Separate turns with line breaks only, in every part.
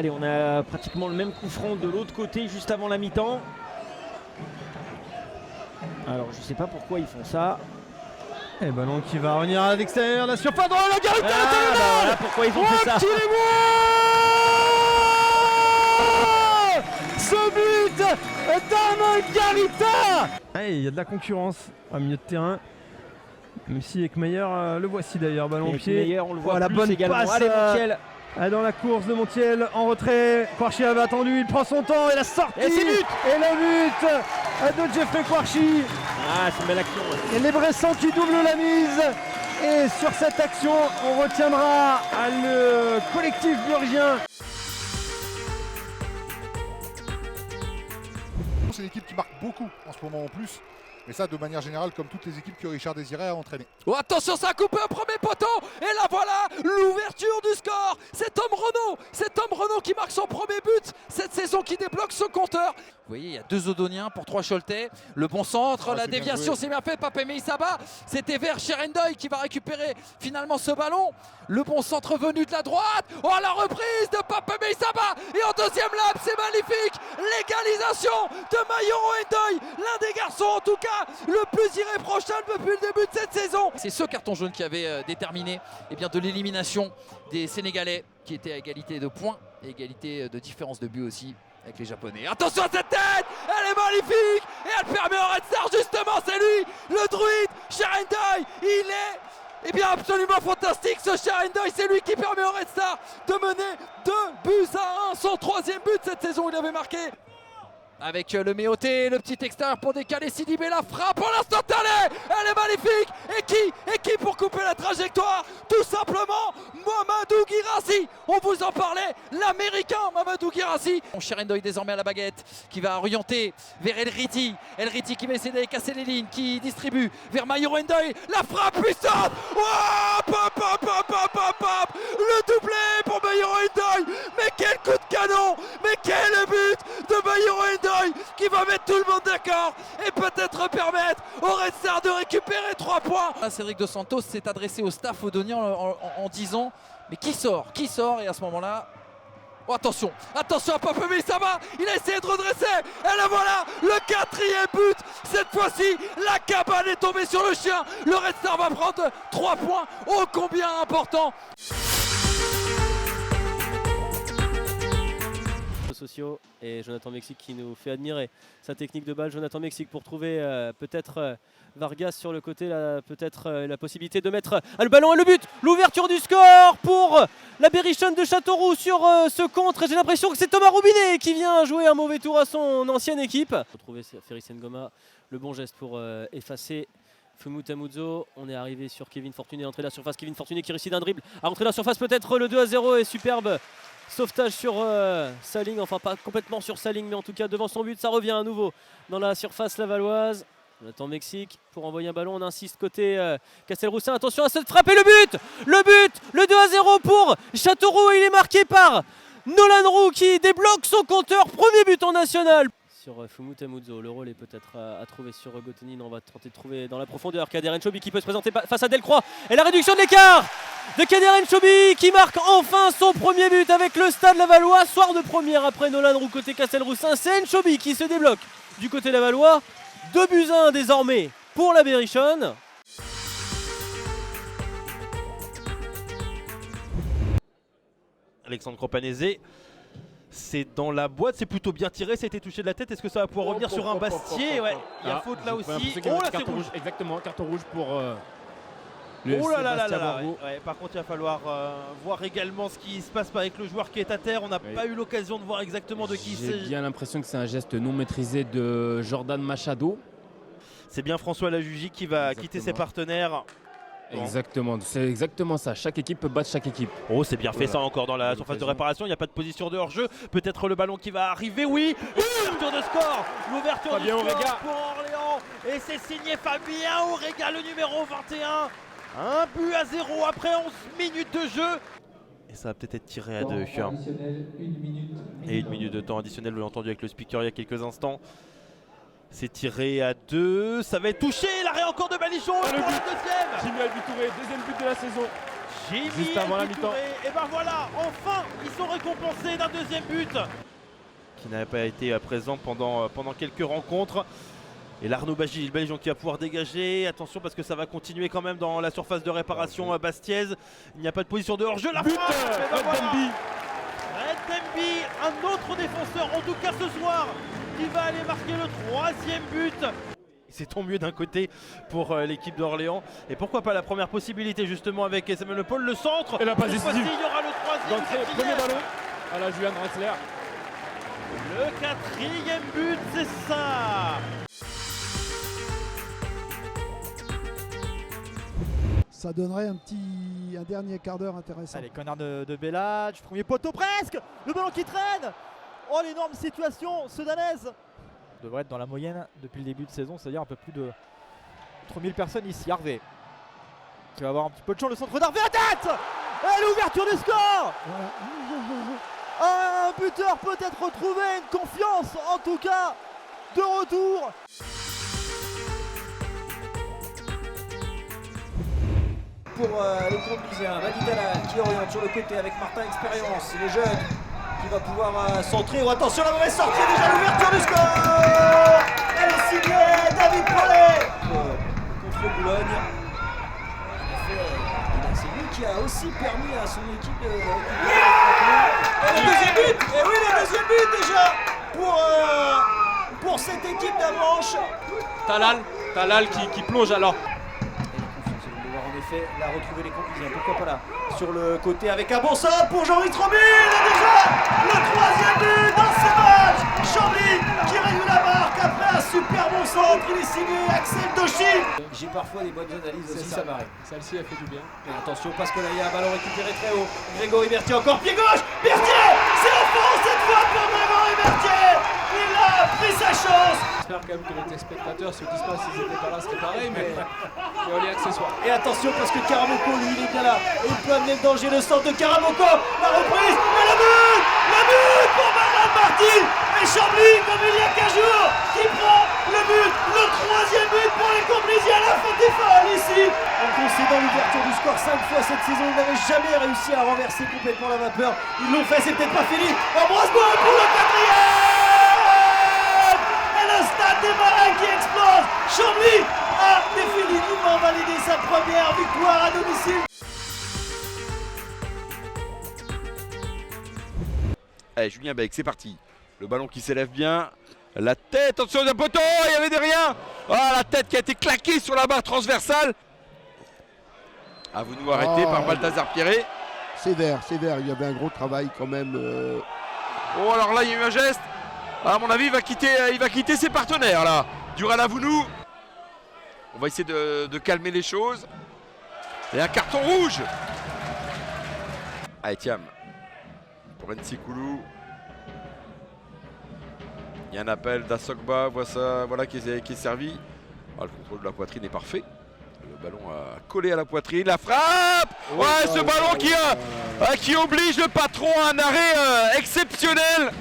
Allez, on a pratiquement le même coup franc de l'autre côté juste avant la mi-temps. Alors je sais pas pourquoi ils font ça.
Et ballon qui va revenir à l'extérieur de la surface. Oh la Garita,
voilà pourquoi ils ont fait ça.
Ce but d'Arnaud Garita. Allez, il y a de la concurrence à milieu de terrain. Même si Ekmeyer, le voici d'ailleurs, ballon au pied.
Ekmeyer, on le voit
la
plus
bonne
également.
passe.
Allez, Montiel.
Dans la course de Montiel en retrait. Kouarchi avait attendu, il prend son temps et la sortie.
Et c'est but.
Et le but de Geoffrey Kouarchi.
Ah, c'est une belle action.
Et les Bressans qui doublent la mise. Et sur cette action, on retiendra le collectif burgien.
C'est une équipe qui marque beaucoup en ce moment en plus. Mais ça, de manière générale, comme toutes les équipes que Richard désirait a entraîné.
Oh, attention, ça a coupé un premier poteau. Et là voilà l'ouverture du score. C'est Tom Renaud qui marque son premier but cette saison, qui débloque ce compteur. Vous voyez, il y a deux Odoniens pour trois Choletais. Le bon centre, la déviation, c'est bien fait. Pape Meissaba, c'était vers Cherendoy qui va récupérer finalement ce ballon. Le bon centre venu de la droite. Oh, la reprise de Pape Meissaba. Et en deuxième lap, c'est magnifique. L'égalisation de Mayoro Ndoye, l'un des garçons en tout cas le plus irréprochable depuis le début de cette saison. C'est ce carton jaune qui avait déterminé de l'élimination des Sénégalais, qui étaient à égalité de points et égalité de différence de but aussi avec les Japonais. Attention à cette tête, elle est magnifique et elle permet au Red Star, justement, c'est lui, le druide, Cherendoy. Il est absolument fantastique ce Cherendoy, c'est lui qui permet au Red Star de mener 2-1, son troisième but cette saison, il avait marqué. Avec le Méoté, le petit extérieur pour décaler Sidibé, la frappe en l'instantané, elle est magnifique. Et qui pour couper la trajectoire? Tout simplement Mamadou Guirassy. On vous en parlait, l'américain Mamadou Guirassy. Cherendoy désormais à la baguette, qui va orienter vers El Riti qui va essayer d'aller casser les lignes, qui distribue vers Mayoro Ndoye, la frappe puissante. Oh, le doublé pour Mayoro Ndoye. Mais quel coup de canon, mais quel but de Mayoro Ndoye, qui va mettre tout le monde d'accord et peut-être permettre au Red Star de récupérer 3 points. Cédric Dos Santos s'est adressé au staff odonien en disant mais qui sort? Et à ce moment-là, oh, attention à Pape Meissaba, il a essayé de redresser et là voilà le 4e but. Cette fois-ci la cabane est tombée sur le chien. Le Red Star va prendre 3 points, ô combien important.
Sociaux et Jonathan Mexique qui nous fait admirer sa technique de balle. Jonathan Mexique pour trouver peut-être Vargas sur le côté, peut-être la possibilité de mettre le ballon et le but, l'ouverture du score pour la Berrichonne de Châteauroux sur ce contre. J'ai l'impression que c'est Thomas Roubinet qui vient jouer un mauvais tour à son ancienne équipe. Retrouver Ferris Ngoma, le bon geste pour effacer Fumut Amudzo. On est arrivé sur Kevin Fortuné, entrée de la surface, Kevin Fortuné qui réussit d'un dribble à rentrer de la surface, peut-être le 2-0 et superbe sauvetage sur sa ligne, enfin pas complètement sur sa ligne mais en tout cas devant son but. Ça revient à nouveau dans la surface lavalloise. On attend Mexique pour envoyer un ballon, on insiste côté Castelroussin. Attention à cette frappe et le but, le 2-0 pour Châteauroux. Il est marqué par Nolan Roux qui débloque son compteur, premier but en national. Sur Fumut Amudzo, le rôle est peut-être à trouver sur Gotenin. On va tenter de trouver dans la profondeur Kader Nchobi qui peut se présenter face à Delcroix. Et la réduction de l'écart de Kader Nchobi qui marque enfin son premier but avec le Stade Lavallois. Soir de première après Nolan Roux côté Castelroussin. C'est Nchobi qui se débloque du côté lavallois. 2-1 désormais pour la Berrichonne.
Alexandre Campanese. C'est dans la boîte, c'est plutôt bien tiré, ça a été touché de la tête. Est-ce que ça va pouvoir revenir sur un Bastier? Ouais, il y a faute là aussi.
Oh là, c'est rouge. Exactement, carton rouge pour le
oh là là là
Sébastien
là,
Barbeau.
ouais, par contre, il va falloir voir également ce qui se passe avec le joueur qui est à terre. On n'a pas eu l'occasion de voir exactement de qui il s'agit.
J'ai bien l'impression que c'est un geste non maîtrisé de Jordan Machado.
C'est bien François Lajugie qui va quitter ses partenaires.
Exactement, c'est exactement ça. Chaque équipe peut battre chaque équipe.
Oh, c'est bien fait ça encore dans la surface de réparation. Il n'y a pas de position de hors-jeu. Peut-être le ballon qui va arriver. Oui, l'ouverture de score. L'ouverture du score pour Orléans. Et c'est signé Fabien Aurega, le numéro 21. 1-0 après 11 minutes de jeu. Et ça va peut-être être tiré à 2. Et 1 minute de temps additionnel, vous l'avez entendu avec le speaker il y a quelques instants. C'est tiré à 2, ça va être touché, l'arrêt encore de Balichon pour le deuxième.
Jimmy Albi Touré, deuxième but de la saison.
Jimmy
Juste avant la mi-temps.
Et ben voilà, enfin, ils sont récompensés d'un deuxième but qui n'avait pas été présent pendant quelques rencontres. Et l'Arnaud Bagy, le qui va pouvoir dégager. Attention parce que ça va continuer quand même dans la surface de réparation Bastiez. Il n'y a pas de position de hors-jeu. La
But
frappe, et ben voilà.
Demby.
Red Demby, un autre défenseur, en tout cas ce soir, qui va aller marquer le 3e but. C'est tant mieux d'un côté pour l'équipe d'Orléans. Et pourquoi pas la première possibilité justement avec Samuel Le Paul, le centre.
Et la passe
Cette fois-ci,
décisive.
il y aura le 3e.
D'entrée, premier ballon à la Julian Draxler.
Le 4e but, c'est ça.
Ça donnerait un dernier quart d'heure intéressant.
Allez, connard de Bellage, premier poteau presque. Le ballon qui traîne. Oh, l'énorme situation soudanaise. On devrait être dans la moyenne depuis le début de saison, c'est-à-dire un peu plus de 3000 personnes ici. Harvey qui va avoir un petit peu de chance, le centre d'Harvey à tête. Et l'ouverture du score. Un buteur peut-être retrouvé, une confiance en tout cas de retour.
Pour les Comblisiens, Madidala qui oriente sur le côté avec Martin Expérience, il est jeune, qui va pouvoir centrer. Oh, attention, la mauvaise sortie, déjà l'ouverture du score. Elle est signée David Paulet contre Boulogne. En effet, c'est lui qui a aussi permis à son équipe de récupérer. Et le deuxième but. Et oui, le deuxième but déjà pour cette équipe d'Avranches.
Talal qui plonge alors.
En effet, là retrouver les conclusions, pourquoi pas là sur le côté avec un bon centre pour Jean-Louis Tromil. Et déjà le 3e but dans ce match. Chambly qui réduit la marque après un super bon centre. Il est signé Axel Doshi. J'ai parfois des bonnes analyses aussi, ça m'arrive.
Celle-ci a fait du bien.
Mais attention parce que là il y a un ballon récupéré très haut. Grégory Berthier encore pied gauche. Berthier, c'est offense cette fois pour Grégory Berthier. Il a pris sa chance.
J'espère quand même que les téléspectateurs se disent pas s'ils étaient pas là c'était pareil, mais il y a accessoires.
Et attention parce que Karamoko lui il est bien là. Et il peut amener le danger, le centre de Karamoko. La reprise et le but pour Bernard Marty. Et Chambly comme il y a 15 jours qui prend le but, le 3e but pour les Comblisiens à la fin des folles ici. En concédant l'ouverture du score 5 fois cette saison, ils n'avaient jamais réussi à renverser complètement la vapeur. Ils l'ont fait, c'est peut-être pas fini. Embrasse-moi pour le 4e. Le stade des Marins qui explose. Chambly a définitivement validé sa première victoire à domicile.
Allez, Julien Bègue, c'est parti. Le ballon qui s'élève bien. La tête, attention d'un poteau, il y avait derrière. Ah, la tête qui a été claquée sur la barre transversale. À vous de nous arrêter par Balthazar Pierret.
Sévère, il y avait un gros travail quand même.
Oh, alors là, il y a eu un geste. À mon avis, il va quitter ses partenaires là. Dural Avounou. On va essayer de calmer les choses. Et un carton rouge. Allez, tiens. Pour Nsikulu. Il y a un appel d'Assogba. Voilà qui est servi. Ah, le contrôle de la poitrine est parfait. Le ballon a collé à la poitrine. La frappe. Ouais, ce ballon qui oblige le patron à un arrêt exceptionnel.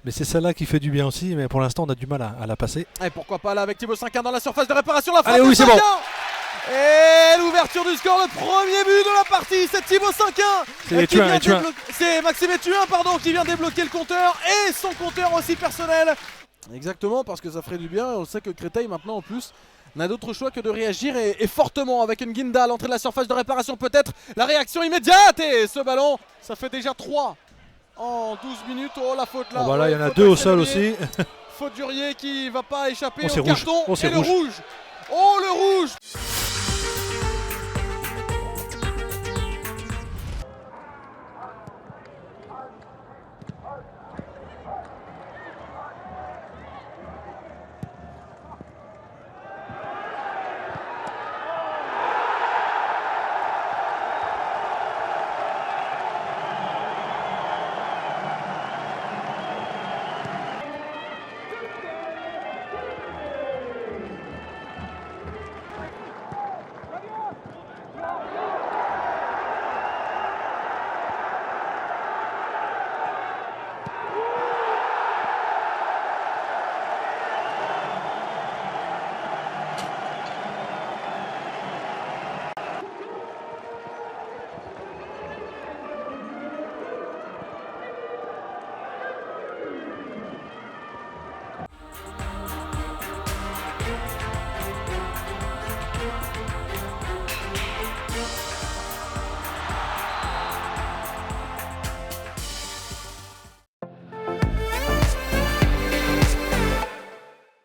Mais c'est celle-là qui fait du bien aussi, mais pour l'instant on a du mal à la passer.
Et pourquoi pas là avec Thibaut Cinquin dans la surface de réparation, la frappe.
Allez, oui, c'est bon.
Et l'ouverture du score, le premier but de la partie, c'est Thibaut Cinquin. C'est Maxime Etuin qui vient débloquer le compteur et son compteur aussi personnel. Exactement, parce que ça ferait du bien. On sait que Créteil maintenant en plus n'a d'autre choix que de réagir et fortement avec une Guinda à l'entrée de la surface de réparation, peut-être la réaction immédiate. Et ce ballon, ça fait déjà 3 en 12 minutes. Oh, la faute là.
Oh, bah là, il y en a 2 au sol aussi.
Faute d'Urier qui va pas échapper
Oh,
au carton.
Oh,
et le rouge. Oh, le rouge